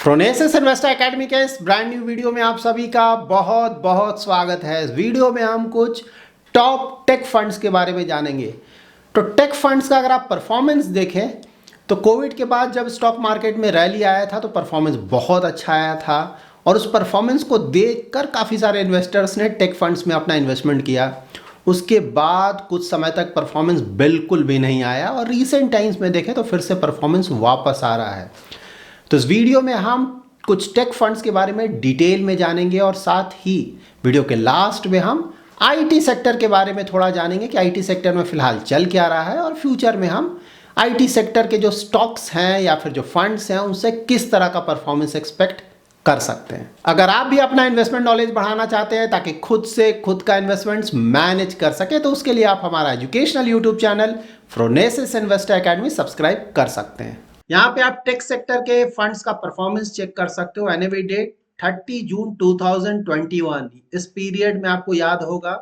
Phronesis investor academy के इस brand new video में आप सभी का बहुत बहुत स्वागत है। इस वीडियो में हम कुछ टॉप टेक फंड्स के बारे में जानेंगे। तो टेक फंड्स का अगर आप परफॉर्मेंस देखें तो कोविड के बाद जब स्टॉक मार्केट में रैली आया था तो परफॉर्मेंस बहुत अच्छा आया था और उस परफॉर्मेंस को देखकर काफ़ी सारे इन्वेस्टर्स ने टेक फंड्स में अपना इन्वेस्टमेंट किया। उसके बाद कुछ समय तक परफॉर्मेंस बिल्कुल भी नहीं आया और रीसेंट टाइम्स में देखें तो फिर से परफॉर्मेंस वापस आ रहा है। तो इस वीडियो में हम कुछ टेक फंड्स के बारे में डिटेल में जानेंगे और साथ ही वीडियो के लास्ट में हम आईटी सेक्टर के बारे में थोड़ा जानेंगे कि आईटी सेक्टर में फिलहाल चल क्या रहा है और फ्यूचर में हम आईटी सेक्टर के जो स्टॉक्स हैं या फिर जो फंड्स हैं उनसे किस तरह का परफॉर्मेंस एक्सपेक्ट कर सकते हैं। अगर आप भी अपना इन्वेस्टमेंट नॉलेज बढ़ाना चाहते हैं ताकि खुद से खुद का इन्वेस्टमेंट्स मैनेज कर सके तो उसके लिए आप हमारा educational YouTube channel Phronesis investor academy subscribe कर सकते हैं। यहाँ पे आप टेक सेक्टर के फंड्स का परफॉर्मेंस चेक कर सकते हो। NAV date 30 June 2021। इस पीरियड में आपको याद होगा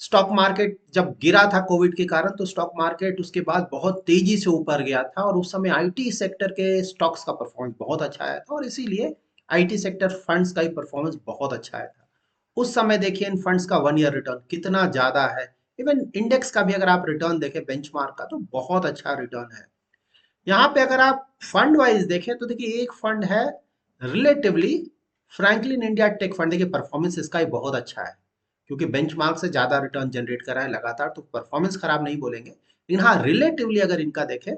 स्टॉक मार्केट जब गिरा था कोविड के कारण तो स्टॉक मार्केट उसके बाद बहुत तेजी से ऊपर गया था और उस समय आईटी सेक्टर के स्टॉक्स का परफॉर्मेंस बहुत अच्छा आया था और इसीलिए आईटी सेक्टर फंड्स का ही परफॉर्मेंस बहुत अच्छा आया था। उस समय देखिए इन फंड्स का 1 ईयर रिटर्न कितना ज्यादा है। इवन इंडेक्स का भी अगर आप रिटर्न देखें बेंचमार्क का तो बहुत अच्छा रिटर्न है। यहाँ पे अगर आप फंड वाइज देखें तो देखिए एक फंड है relatively Franklin India take fund. देखिए परफॉर्मेंस इसका ही बहुत अच्छा है क्योंकि बेंचमार्क से ज्यादा रिटर्न जनरेट कर रहा है लगातार, तो परफॉर्मेंस खराब नहीं बोलेंगे। लेकिन हाँ रिलेटिवली अगर इनका देखें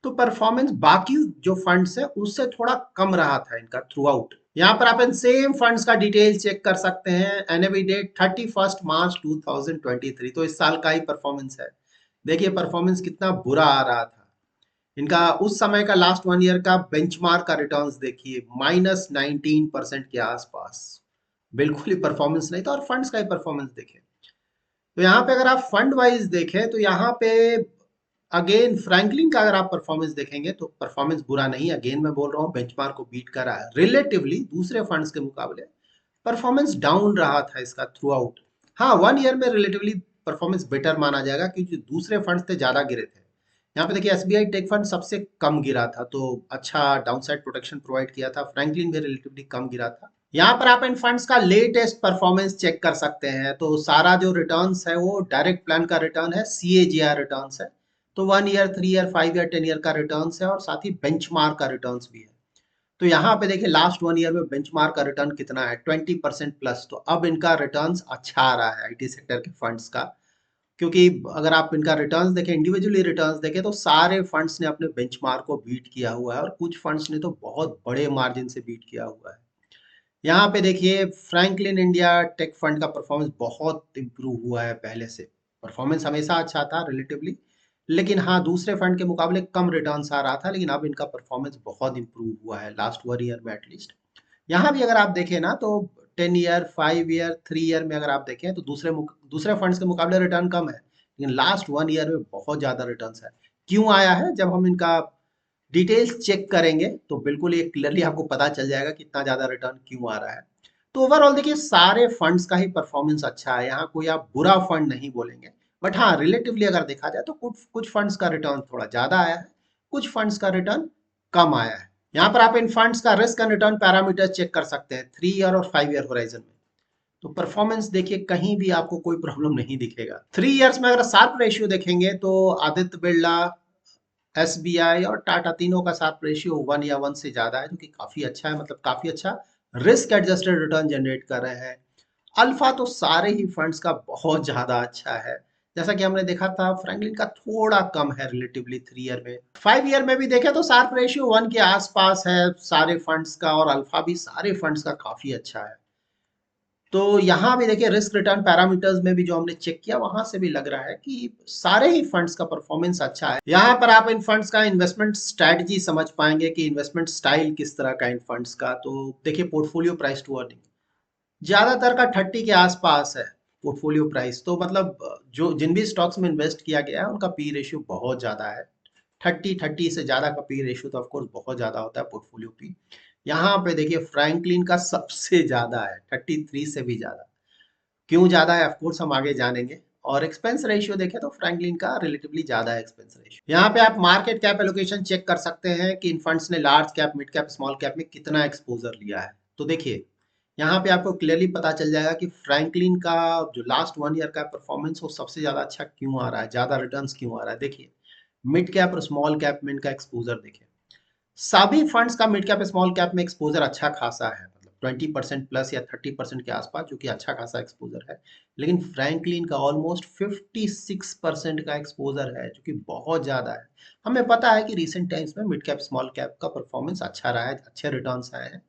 तो परफॉर्मेंस बाकी जो फंड्स है उससे थोड़ा कम रहा था इनका थ्रू आउट। यहाँ पर आप इन सेम फंड्स का डिटेल चेक कर सकते हैं। एनएवी डेट 31 मार्च 2023, तो इस साल का ही परफॉर्मेंस है। देखिए परफॉर्मेंस कितना बुरा आ रहा था इनका। उस समय का लास्ट 1 ईयर का बेंचमार्क का रिटर्न्स देखिए -19% के आसपास। बिल्कुल ही परफॉर्मेंस नहीं था। और फंड्स का ही परफॉर्मेंस देखें तो यहाँ पे अगर आप फंड वाइज देखें तो यहाँ पे अगेन फ्रैंकलिन का अगर आप परफॉर्मेंस देखेंगे तो परफॉर्मेंस बुरा नहीं। अगेन मैं बोल रहा हूँ बेंचमार्क को बीट कर रहा है। रिलेटिवली दूसरे फंड्स के मुकाबले परफॉर्मेंस डाउन रहा था इसका थ्रू आउट। हाँ 1 ईयर में रिलेटिवली परफॉर्मेंस बेटर माना जाएगा क्योंकि दूसरे फंड्स थे ज्यादा गिरे थे। यहाँ पे देखिए एसबीआई टेक फंड सबसे कम गिरा था तो अच्छा डाउनसाइड प्रोटेक्शन प्रोवाइड किया था। फ्रैंकलिन भी रिलेटिवली कम गिरा था। यहाँ पर आप इन फंड्स का लेटेस्ट परफॉर्मेंस चेक कर सकते हैं। तो सारा जो रिटर्न्स है वो डायरेक्ट प्लान का रिटर्न है, सीएजीआर रिटर्न्स है। तो 1 ईयर 3 ईयर 5 ईयर 10 ईयर का रिटर्न्स है और साथ ही बेंचमार्क का रिटर्न्स भी है। तो यहाँ पे देखिए लास्ट 1 ईयर में बेंचमार्क का रिटर्न कितना है 20% प्लस। तो अब इनका रिटर्न्स अच्छा आ रहा है आईटी सेक्टर के फंड्स का। क्योंकि अगर आप इनका रिटर्न्स देखें इंडिविजुअली रिटर्न्स देखें तो सारे फंड्स ने अपने बेंचमार्क को बीट किया हुआ है और कुछ फंड्स ने तो बहुत बड़े मार्जिन से बीट किया हुआ है। यहाँ पे देखिए फ्रैंकलिन इंडिया टेक फंड का परफॉर्मेंस बहुत इंप्रूव हुआ है पहले से। परफॉर्मेंस हमेशा अच्छा था रिलेटिवली, लेकिन हाँ दूसरे फंड के मुकाबले कम रिटर्न्स आ रहा था। लेकिन अब इनका परफॉर्मेंस बहुत इंप्रूव हुआ है लास्ट 1 ईयर में एटलीस्ट। यहाँ भी अगर आप देखें ना तो 10 ईयर 5 ईयर 3 ईयर में अगर आप देखें तो दूसरे फंड्स के मुकाबले रिटर्न कम है लेकिन लास्ट 1 ईयर में बहुत ज्यादा रिटर्न्स है। क्यों आया है जब हम इनका डिटेल्स चेक करेंगे तो बिल्कुल ये क्लियरली आपको पता चल जाएगा कि इतना ज्यादा रिटर्न क्यों आ रहा है। तो ओवरऑल देखिए सारे फंड्स का ही परफॉर्मेंस अच्छा है। यहाँ कोई आप बुरा फंड नहीं बोलेंगे। बट हाँ रिलेटिवली अगर देखा जाए तो कुछ फंड्स का रिटर्न थोड़ा ज्यादा आया है, कुछ फंड्स का रिटर्न कम आया है। यहाँ पर आप इन फंड्स का risk and return parameter check कर सकते हैं 3 ईयर और 5 ईयर होराइजन में। तो परफॉर्मेंस देखिए कहीं भी आपको कोई प्रॉब्लम नहीं दिखेगा। 3 ईयर्स में अगर शार्प रेशियो देखेंगे तो आदित्य बिरला, एसबीआई और टाटा तीनों का शार्प रेशियो 1 या 1 से ज्यादा है जो कि काफी अच्छा है। मतलब काफी अच्छा रिस्क एडजस्टेड रिटर्न जनरेट कर रहे हैं। अल्फा तो सारे ही फंड्स का बहुत ज्यादा अच्छा है। जैसा कि हमने देखा था फ्रैंकलिन का थोड़ा कम है रिलेटिवली 3 ईयर में। 5 ईयर में भी देखें तो शार्प रेशियो 1 के आसपास है सारे फंड्स का और अल्फा भी सारे फंड्स का काफी अच्छा है। तो यहाँ भी देखिए रिस्क रिटर्न पैरामीटर्स में भी जो हमने चेक किया वहां से भी लग रहा है कि सारे ही फंड्स का परफॉर्मेंस अच्छा है। यहाँ पर आप इन फंड्स का इन्वेस्टमेंट स्ट्रेटजी समझ पाएंगे कि इन्वेस्टमेंट स्टाइल किस तरह का इन फंड्स का। तो देखिए पोर्टफोलियो प्राइस टू अर्निंग ज्यादातर का 30 के आसपास है पोर्टफोलियो प्राइस। तो मतलब जो जिन भी स्टॉक्स में इन्वेस्ट किया गया है उनका पी रेशियो बहुत ज्यादा है। 30 से ज्यादा का पी रेशियो तो ऑफकोर्स बहुत ज्यादा होता है पोर्टफोलियो पी। यहाँ पे देखिए फ्रैंकलिन का सबसे ज्यादा है 33 से भी ज्यादा। क्यों ज्यादा है ऑफकोर्स हम आगे जानेंगे। और एक्सपेंस रेशियो देखें तो फ्रैंकलिन का रिलेटिवली ज्यादा है एक्सपेंस रेशियो। यहाँ पे आप मार्केट कैप एलोकेशन चेक कर सकते हैं कि इन फंड्स ने large cap, mid cap, small cap में कितना एक्सपोजर लिया है। तो देखिए यहाँ पे आपको क्लियरली पता चल जाएगा कि फ्रैंकलिन का जो लास्ट 1 ईयर का परफॉर्मेंस हो सबसे ज्यादा अच्छा क्यों आ रहा है, ज्यादा रिटर्न्स क्यों आ रहा है। देखिए मिड कैप और स्मॉल कैप में इनका एक्सपोजर देखिए, सभी फंड्स का मिड कैप स्मॉल कैप में एक्सपोजर अच्छा खासा है, मतलब 20% प्लस या 30% के आसपास, जो कि अच्छा खासा एक्सपोजर है। लेकिन फ्रैंकलिन का ऑलमोस्ट 56% का एक्सपोजर है, जो कि बहुत ज्यादा है। हमें पता है कि रिसेंट टाइम्स में मिड कैप स्मॉल कैप का परफॉर्मेंस अच्छा रहा है, अच्छे रिटर्न्स आए हैं।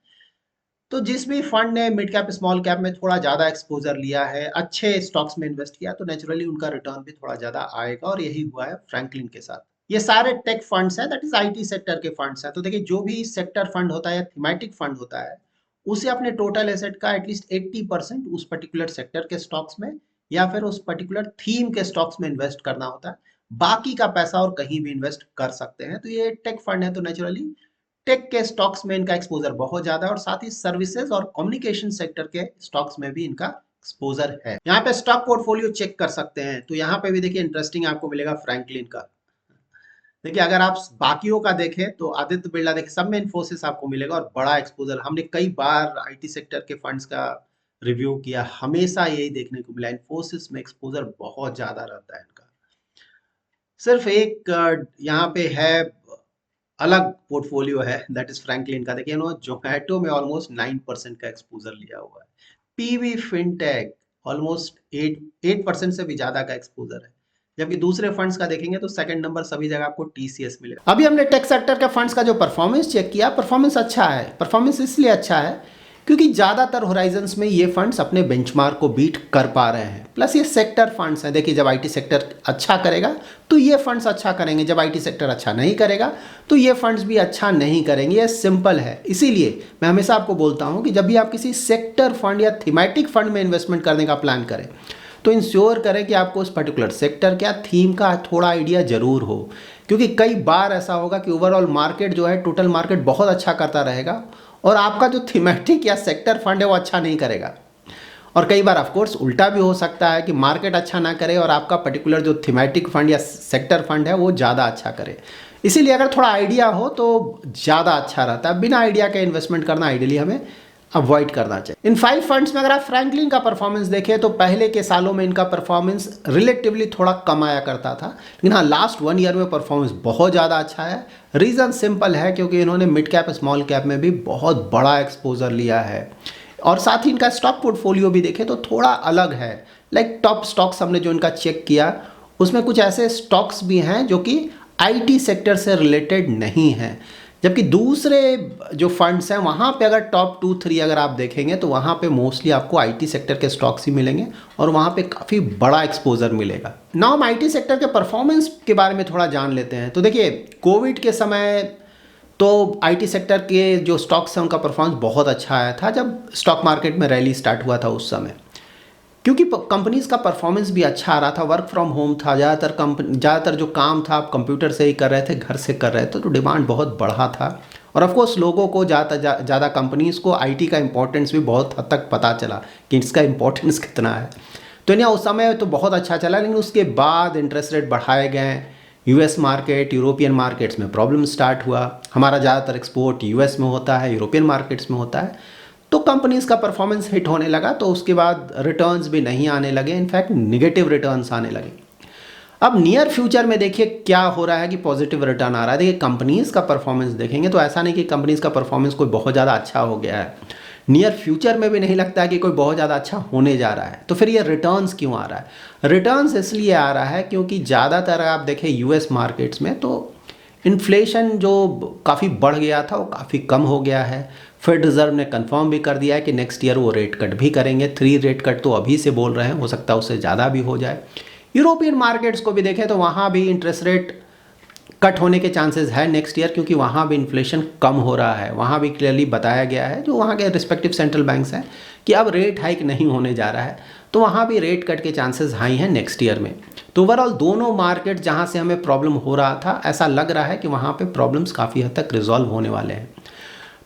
तो जिस भी फंड ने मिड कैप स्मॉल कैप में थोड़ा ज्यादा एक्सपोजर लिया है, अच्छे स्टॉक्स में इन्वेस्ट किया, तो नेचुरली उनका रिटर्न भी थोड़ा ज्यादा आएगा, और यही हुआ है फ्रैंकलिन के साथ। ये सारे टेक फंड्स हैं, दैट इज आईटी सेक्टर के फंड्स हैं। तो देखिए जो भी सेक्टर फंड होता है या थीमेटिक फंड होता है, उसे अपने टोटल एसेट का एटलीस्ट 80% उस पर्टिकुलर सेक्टर के स्टॉक्स में या फिर उस पर्टिकुलर थीम के स्टॉक्स में इन्वेस्ट करना होता है। बाकी का पैसा और कहीं भी इन्वेस्ट कर सकते हैं। तो ये टेक फंड है, तो नेचुरली टेक के स्टॉक्स में इनका एक्सपोजर बहुत ज्यादा है, और साथ ही सर्विसेज और कम्युनिकेशन सेक्टर के स्टॉक्स में भी इनका एक्सपोजर है। यहाँ पे स्टॉक पोर्टफोलियो चेक कर सकते हैं, तो यहाँ पे भी देखिए इंटरेस्टिंग आपको मिलेगा फ्रैंकलिन का। देखिए अगर आप बाकियों का देखें तो आदित्य बिरला देखिए, सब में इन्फोसिस आपको मिलेगा, और बड़ा एक्सपोजर। हमने कई बार आईटी सेक्टर के फंड्स का रिव्यू किया, हमेशा यही देखने को मिला, इन्फोसिस में एक्सपोजर बहुत ज्यादा रहता है इनका। सिर्फ एक यहाँ पे है अलग पोर्टफोलियो है, दैट इज फ्रैंकलिन का। देखिए ना, जोमेटो में ऑलमोस्ट 9% का एक्सपोजर लिया हुआ है। पीवी फिनटेक ऑलमोस्ट 8% से भी ज्यादा का एक्सपोजर है। जबकि दूसरे फंड्स का देखेंगे तो सेकंड नंबर सभी जगह आपको टीसीएस मिलेगा। अभी हमने टेक सेक्टर के फंड्स का जो परफॉर्मेंस चेक किया, परफॉर्मेंस अच्छा है। परफॉर्मेंस इसलिए अच्छा है क्योंकि ज़्यादातर होराइजन्स में ये फंड्स अपने बेंचमार्क को बीट कर पा रहे हैं। प्लस ये सेक्टर फंड्स हैं। देखिए जब आईटी सेक्टर अच्छा करेगा तो ये फंड्स अच्छा करेंगे, जब आईटी सेक्टर अच्छा नहीं करेगा तो ये फंड्स भी अच्छा नहीं करेंगे। ये सिंपल है। इसीलिए मैं हमेशा आपको बोलता हूँ कि जब भी आप किसी सेक्टर फंड या थीमेटिक फंड में इन्वेस्टमेंट करने का प्लान करें तो इंश्योर करें कि आपको उस पर्टिकुलर सेक्टर क्या थीम का थोड़ा आइडिया जरूर हो। क्योंकि कई बार ऐसा होगा कि ओवरऑल मार्केट जो है, टोटल मार्केट बहुत अच्छा करता रहेगा, और आपका जो थीमेटिक या सेक्टर फंड है वो अच्छा नहीं करेगा। और कई बार ऑफ कोर्स उल्टा भी हो सकता है कि मार्केट अच्छा ना करे और आपका पर्टिकुलर जो थीमेटिक फंड या सेक्टर फंड है वो ज़्यादा अच्छा करे। इसीलिए अगर थोड़ा आइडिया हो तो ज़्यादा अच्छा रहता है। बिना आइडिया के इन्वेस्टमेंट करना आइडियली हमें अवॉइड करना चाहिए। इन 5 फंड्स में अगर आप फ्रैंकलिन का परफॉर्मेंस देखें तो पहले के सालों में इनका परफॉर्मेंस रिलेटिवली थोड़ा कम आया करता था, लेकिन हाँ लास्ट 1 ईयर में परफॉर्मेंस बहुत ज़्यादा अच्छा है। रीज़न सिंपल है, क्योंकि इन्होंने मिड कैप स्मॉल कैप में भी बहुत बड़ा एक्सपोजर लिया है, और साथ ही इनका स्टॉक पोर्टफोलियो भी देखें तो थोड़ा अलग है। लाइक टॉप स्टॉक्स हमने जो इनका चेक किया उसमें कुछ ऐसे स्टॉक्स भी हैं जो कि आईटी सेक्टर से रिलेटेड नहीं हैं, जबकि दूसरे जो फंड्स हैं वहाँ पे अगर टॉप 2-3 अगर आप देखेंगे तो वहाँ पे मोस्टली आपको आईटी सेक्टर के स्टॉक्स ही मिलेंगे, और वहाँ पे काफ़ी बड़ा एक्सपोजर मिलेगा। नाउ हम आईटी सेक्टर के परफॉर्मेंस के बारे में थोड़ा जान लेते हैं। तो देखिए कोविड के समय तो आईटी सेक्टर के जो स्टॉक्स हैं उनका परफॉर्मेंस बहुत अच्छा आया था, जब स्टॉक मार्केट में रैली स्टार्ट हुआ था उस समय, क्योंकि कंपनीज का परफॉर्मेंस भी अच्छा आ रहा था। वर्क फ्रॉम होम था, ज़्यादातर जो काम था आप कंप्यूटर से ही कर रहे थे, घर से कर रहे थे, तो डिमांड बहुत बढ़ा था। और ऑफ कोर्स लोगों को ज़्यादा कंपनीज़ को आईटी का इंपॉर्टेंस भी बहुत हद तक पता चला कि इसका इंपॉर्टेंस कितना है। तो इन्हें उस समय तो बहुत अच्छा चला, लेकिन उसके बाद इंटरेस्ट रेट बढ़ाए गए। यूएस मार्केट, यूरोपियन मार्केट्स में प्रॉब्लम स्टार्ट हुआ। हमारा ज़्यादातर एक्सपोर्ट यूएस में होता है, यूरोपियन मार्केट्स में होता है, तो कंपनीज का परफॉर्मेंस हिट होने लगा, तो उसके बाद रिटर्न्स भी नहीं आने लगे, इनफैक्ट निगेटिव रिटर्न्स आने लगे। अब नियर फ्यूचर में देखिए क्या हो रहा है कि पॉजिटिव रिटर्न आ रहा है। देखिए कंपनीज का परफॉर्मेंस देखेंगे तो ऐसा नहीं कि कंपनीज का परफॉर्मेंस कोई बहुत ज़्यादा अच्छा हो गया है, नियर फ्यूचर में भी नहीं लगता है कि कोई बहुत ज़्यादा अच्छा होने जा रहा है। तो फिर ये रिटर्न्स क्यों आ रहा है? रिटर्न्स इसलिए आ रहा है क्योंकि ज़्यादातर आप देखें यूएस मार्केट्स में तो इन्फ्लेशन जो काफ़ी बढ़ गया था वो काफ़ी कम हो गया है। फेड रिजर्व ने कंफर्म भी कर दिया है कि नेक्स्ट ईयर वो रेट कट भी करेंगे। 3 रेट कट तो अभी से बोल रहे हैं, हो सकता है उससे ज़्यादा भी हो जाए। यूरोपियन मार्केट्स को भी देखें तो वहाँ भी इंटरेस्ट रेट कट होने के चांसेस है नेक्स्ट ईयर, क्योंकि वहाँ भी इन्फ्लेशन कम हो रहा है। वहाँ भी क्लियरली बताया गया है जो वहाँ के रिस्पेक्टिव सेंट्रल बैंक्स हैं कि अब रेट हाइक नहीं होने जा रहा है, तो वहाँ भी रेट कट के चांसेस हाई हैं नेक्स्ट ईयर में। तो ओवरऑल दोनों मार्केट जहाँ से हमें प्रॉब्लम हो रहा था, ऐसा लग रहा है कि वहाँ पे प्रॉब्लम्स काफ़ी हद तक रिजॉल्व होने वाले हैं।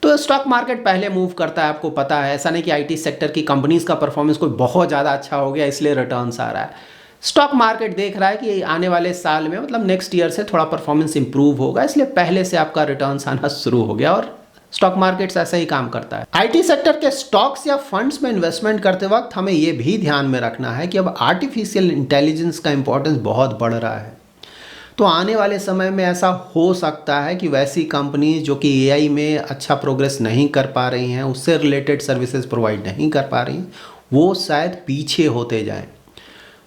तो स्टॉक मार्केट पहले मूव करता है, आपको पता है। ऐसा नहीं कि आईटी सेक्टर की कंपनीज का परफॉर्मेंस कोई बहुत ज़्यादा अच्छा हो गया इसलिए रिटर्न्स आ रहा है। स्टॉक मार्केट देख रहा है कि आने वाले साल में मतलब नेक्स्ट ईयर से थोड़ा परफॉर्मेंस इंप्रूव होगा, इसलिए पहले से आपका रिटर्न्स आना शुरू हो गया और स्टॉक मार्केट्स ऐसा ही काम करता है। आईटी सेक्टर के स्टॉक्स या फंड्स में इन्वेस्टमेंट करते वक्त हमें यह भी ध्यान में रखना है कि अब आर्टिफिशियल इंटेलिजेंस का इंपॉर्टेंस बहुत बढ़ रहा है। तो आने वाले समय में ऐसा हो सकता है कि वैसी कंपनीज जो कि एआई में अच्छा प्रोग्रेस नहीं कर पा रही हैं, उससे रिलेटेड सर्विसेज प्रोवाइड नहीं कर पा रही हैं, वो शायद पीछे होते जाएं।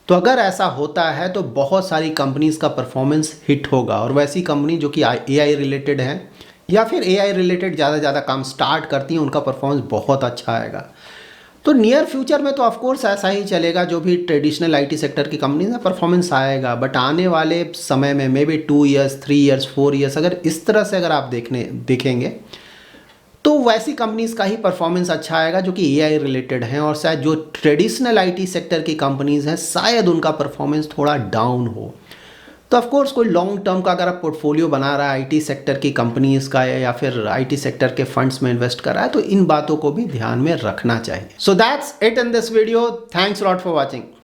तो अगर ऐसा होता है तो बहुत सारी कंपनीज का परफॉर्मेंस हिट होगा, और वैसी कंपनी जो कि एआई रिलेटेड हैं या फिर एआई रिलेटेड ज़्यादा काम स्टार्ट करती हैं, उनका परफॉर्मेंस बहुत अच्छा आएगा। तो नियर फ्यूचर में तो ऑफ कोर्स ऐसा ही चलेगा, जो भी ट्रेडिशनल आईटी सेक्टर की कंपनीज है परफॉर्मेंस आएगा, बट आने वाले समय में may be 2 years 3 years 4 years अगर इस तरह से अगर आप देखेंगे तो वैसी कंपनीज का ही परफॉर्मेंस अच्छा आएगा जो कि एआई रिलेटेड हैं, और शायद जो ट्रेडिशनल आईटी सेक्टर की कंपनीज हैं शायद उनका परफॉर्मेंस थोड़ा डाउन हो। तो ऑफ कोर्स कोई लॉन्ग टर्म का अगर आप पोर्टफोलियो बना रहा है आईटी सेक्टर की कंपनीज का या फिर आईटी सेक्टर के फंड्स में इन्वेस्ट कर रहा है, तो इन बातों को भी ध्यान में रखना चाहिए। So that's it in this video. Thanks lot for watching.